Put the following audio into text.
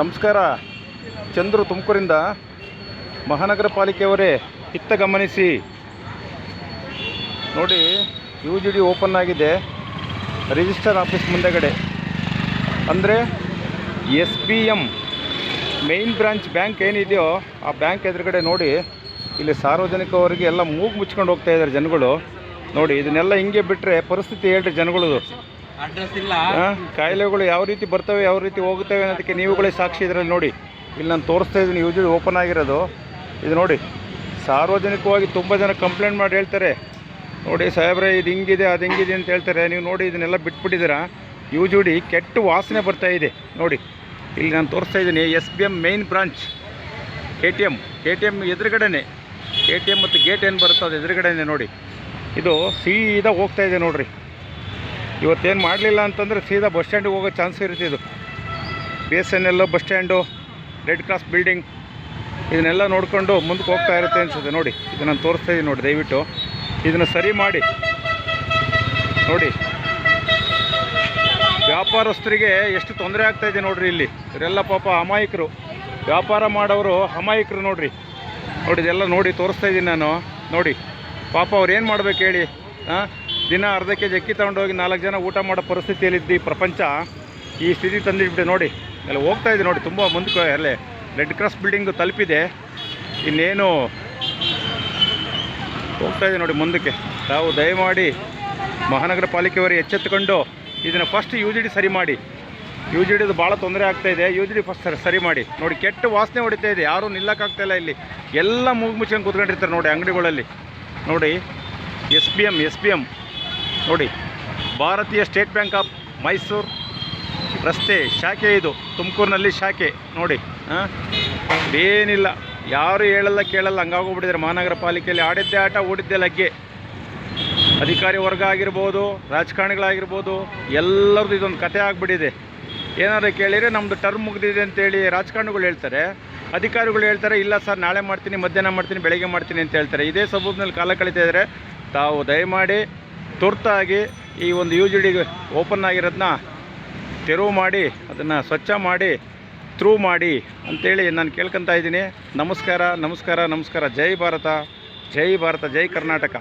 ನಮಸ್ಕಾರ. ಚಂದ್ರು ತುಮಕೂರಿಂದ. ಮಹಾನಗರ ಪಾಲಿಕೆಯವರೇ ಇತ್ತ ಗಮನಿಸಿ ನೋಡಿ, UGD ಓಪನ್ ಆಗಿದೆ ರಿಜಿಸ್ಟರ್ ಆಫೀಸ್ ಮುಂದೆಗಡೆ. ಅಂದರೆ SBM ಮೇನ್ ಬ್ರಾಂಚ್ ಬ್ಯಾಂಕ್ ಏನಿದೆಯೋ ಆ ಬ್ಯಾಂಕ್ ಎದುರುಗಡೆ ನೋಡಿ, ಇಲ್ಲಿ ಸಾರ್ವಜನಿಕವರಿಗೆ ಎಲ್ಲ ಮೂಗು ಮುಚ್ಕೊಂಡು ಹೋಗ್ತಾ ಇದ್ದಾರೆ ಜನಗಳು. ನೋಡಿ, ಇದನ್ನೆಲ್ಲ ಹಿಂಗೆ ಬಿಟ್ಟರೆ ಪರಿಸ್ಥಿತಿ ಹೇಳ್ರಿ ಜನಗಳದು. ಕಾಯಿಲೆಗಳು ಯಾವ ರೀತಿ ಬರ್ತವೆ, ಯಾವ ರೀತಿ ಹೋಗುತ್ತವೆ ಅನ್ನೋದಕ್ಕೆ ನೀವುಗಳೇ ಸಾಕ್ಷಿ. ಇದರಲ್ಲಿ ನೋಡಿ, ಇಲ್ಲಿ ನಾನು ತೋರಿಸ್ತಾ ಇದ್ದೀನಿ UGD ಓಪನ್ ಆಗಿರೋದು. ಇದು ನೋಡಿ, ಸಾರ್ವಜನಿಕವಾಗಿ ತುಂಬ ಜನ ಕಂಪ್ಲೇಂಟ್ ಮಾಡಿ ಹೇಳ್ತಾರೆ, ನೋಡಿ ಸಾಹೇಬ್ರೆ ಇದು ಹಿಂಗಿದೆ ಅದು ಹಿಂಗಿದೆ ಅಂತ ಹೇಳ್ತಾರೆ. ನೀವು ನೋಡಿ ಇದನ್ನೆಲ್ಲ ಬಿಟ್ಬಿಟ್ಟಿದ್ದೀರಾ. UGD ಕೆಟ್ಟ ವಾಸನೆ ಬರ್ತಾ ಇದೆ. ನೋಡಿ ಇಲ್ಲಿ ನಾನು ತೋರಿಸ್ತಾ ಇದ್ದೀನಿ SBM main branch KTM ಎದುರುಗಡೆನೆ. KTM ಮತ್ತು ಗೇಟ್ ಏನು ಬರುತ್ತೋ ಅದು ಎದುರುಗಡೆನೆ. ನೋಡಿ ಇದು ಸೀದಾ ಹೋಗ್ತಾ ಇದೆ ನೋಡಿರಿ. ಇವತ್ತೇನು ಮಾಡಲಿಲ್ಲ ಅಂತಂದರೆ ಸೀದಾ ಬಸ್ ಸ್ಟ್ಯಾಂಡಿಗೆ ಹೋಗೋ ಚಾನ್ಸ್ ಇರುತ್ತೆ. ಇದು BSNL bus stand, red cross building ಇದನ್ನೆಲ್ಲ ನೋಡಿಕೊಂಡು ಮುಂದಕ್ಕೆ ಹೋಗ್ತಾ ಇರುತ್ತೆ ಅನಿಸುತ್ತೆ. ನೋಡಿ ಇದು ನಾನು ತೋರಿಸ್ತಾ ಇದ್ದೀನಿ ನೋಡಿ, ದಯವಿಟ್ಟು ಇದನ್ನು ಸರಿ ಮಾಡಿ. ನೋಡಿ ವ್ಯಾಪಾರಸ್ಥರಿಗೆ ಎಷ್ಟು ತೊಂದರೆ ಆಗ್ತಾಯಿದೆ ನೋಡಿರಿ. ಇಲ್ಲಿ ಇವರೆಲ್ಲ ಪಾಪ ಅಮಾಯಕರು, ವ್ಯಾಪಾರ ಮಾಡೋರು ಅಮಾಯಕರು ನೋಡಿರಿ. ನೋಡಿ ಇದೆಲ್ಲ ನೋಡಿ ತೋರಿಸ್ತಾ ಇದ್ದೀನಿ ನಾನು. ನೋಡಿ ಪಾಪ ಅವ್ರು ಏನು ಮಾಡ್ಬೇಕು ಹೇಳಿ. ದಿನ ಅರ್ಧ ಕೆಜಿ ಅಕ್ಕಿ ತೊಗೊಂಡೋಗಿ 4 ಜನ ಊಟ ಮಾಡೋ ಪರಿಸ್ಥಿತಿಯಲ್ಲಿದ್ದು ಈ ಪ್ರಪಂಚ ಈ ಸ್ಥಿತಿ ತಂದಿಟ್ಬಿಟ್ಟು ನೋಡಿ ಎಲ್ಲ ಹೋಗ್ತಾ ಇದೆ. ನೋಡಿ ತುಂಬ ಮುಂದಕ್ಕೆ ಅಲ್ಲೇ ರೆಡ್ ಕ್ರಾಸ್ ಬಿಲ್ಡಿಂಗು ತಲುಪಿದೆ. ಇನ್ನೇನು ಹೋಗ್ತಾ ಇದೆ ನೋಡಿ ಮುಂದಕ್ಕೆ. ತಾವು ದಯಮಾಡಿ ಮಹಾನಗರ ಪಾಲಿಕೆಯವರು ಎಚ್ಚೆತ್ತುಕೊಂಡು ಇದನ್ನು ಫಸ್ಟ್ UGD ಸರಿ ಮಾಡಿ. UGDದು ಭಾಳ ತೊಂದರೆ ಆಗ್ತಾಯಿದೆ. UGD ಫಸ್ಟ್ ಸರಿ ಮಾಡಿ. ನೋಡಿ ಕೆಟ್ಟ ವಾಸನೆ ಹೊಡಿತಾ ಇದೆ, ಯಾರೂ ನಿಲ್ಲಕ್ಕಾಗ್ತಾಯಿಲ್ಲ. ಇಲ್ಲಿ ಎಲ್ಲ ಮೂಗು ಮುಚ್ಕೊಂಡು ಕೂತ್ಕೊಂಡಿರ್ತಾರೆ ನೋಡಿ ಅಂಗಡಿಗಳಲ್ಲಿ. ನೋಡಿ SBM ನೋಡಿ, ಭಾರತೀಯ ಸ್ಟೇಟ್ ಬ್ಯಾಂಕ್ ಆಫ್ ಮೈಸೂರು ರಸ್ತೆ ಶಾಖೆ. ಇದು ತುಮಕೂರಿನಲ್ಲಿ ಶಾಖೆ ನೋಡಿ. ಏನಿಲ್ಲ, ಯಾರು ಹೇಳಲ್ಲ ಕೇಳಲ್ಲ ಹಂಗಾಗೋಗ್ಬಿಟ್ಟಿದ್ದಾರೆ ಮಹಾನಗರ ಪಾಲಿಕೆಯಲ್ಲಿ. ಆಡಿದ್ದೇ ಆಟ, ಓಡಿದ್ದೇ ಲಗ್ಗೆ. ಅಧಿಕಾರಿ ವರ್ಗ ಆಗಿರ್ಬೋದು, ರಾಜಕಾರಣಿಗಳಾಗಿರ್ಬೋದು, ಎಲ್ಲರದ್ದು ಇದೊಂದು ಕತೆ ಆಗಿಬಿಟ್ಟಿದೆ. ಏನಾದ್ರು ಕೇಳಿದರೆ ನಮ್ಮದು ಟರ್ಮ್ ಮುಗಿದಿದೆ ಅಂತೇಳಿ ರಾಜಕಾರಣಿಗಳು ಹೇಳ್ತಾರೆ, ಅಧಿಕಾರಿಗಳು ಹೇಳ್ತಾರೆ ಇಲ್ಲ ಸರ್ ನಾಳೆ ಮಾಡ್ತೀನಿ, ಮಧ್ಯಾಹ್ನ ಮಾಡ್ತೀನಿ, ಬೆಳಗ್ಗೆ ಮಾಡ್ತೀನಿ ಅಂತ ಹೇಳ್ತಾರೆ. ಇದೇ ಸಬೂಬ್ನಲ್ಲಿ ಕಾಲ ಕಳೀತಾ ಇದ್ದಾರೆ. ತಾವು ದಯಮಾಡಿ ತುರ್ತಾಗಿ ಈ ಒಂದು UGD ಓಪನ್ ಆಗಿರೋದನ್ನ ತೆರವು ಮಾಡಿ, ಅದನ್ನು ಸ್ವಚ್ಛ ಮಾಡಿ, ಥ್ರೂ ಮಾಡಿ ಅಂಥೇಳಿ ನಾನು ಕೇಳ್ಕೊತಾ ಇದ್ದೀನಿ. ನಮಸ್ಕಾರ. ಜೈ ಭಾರತ, ಜೈ ಕರ್ನಾಟಕ.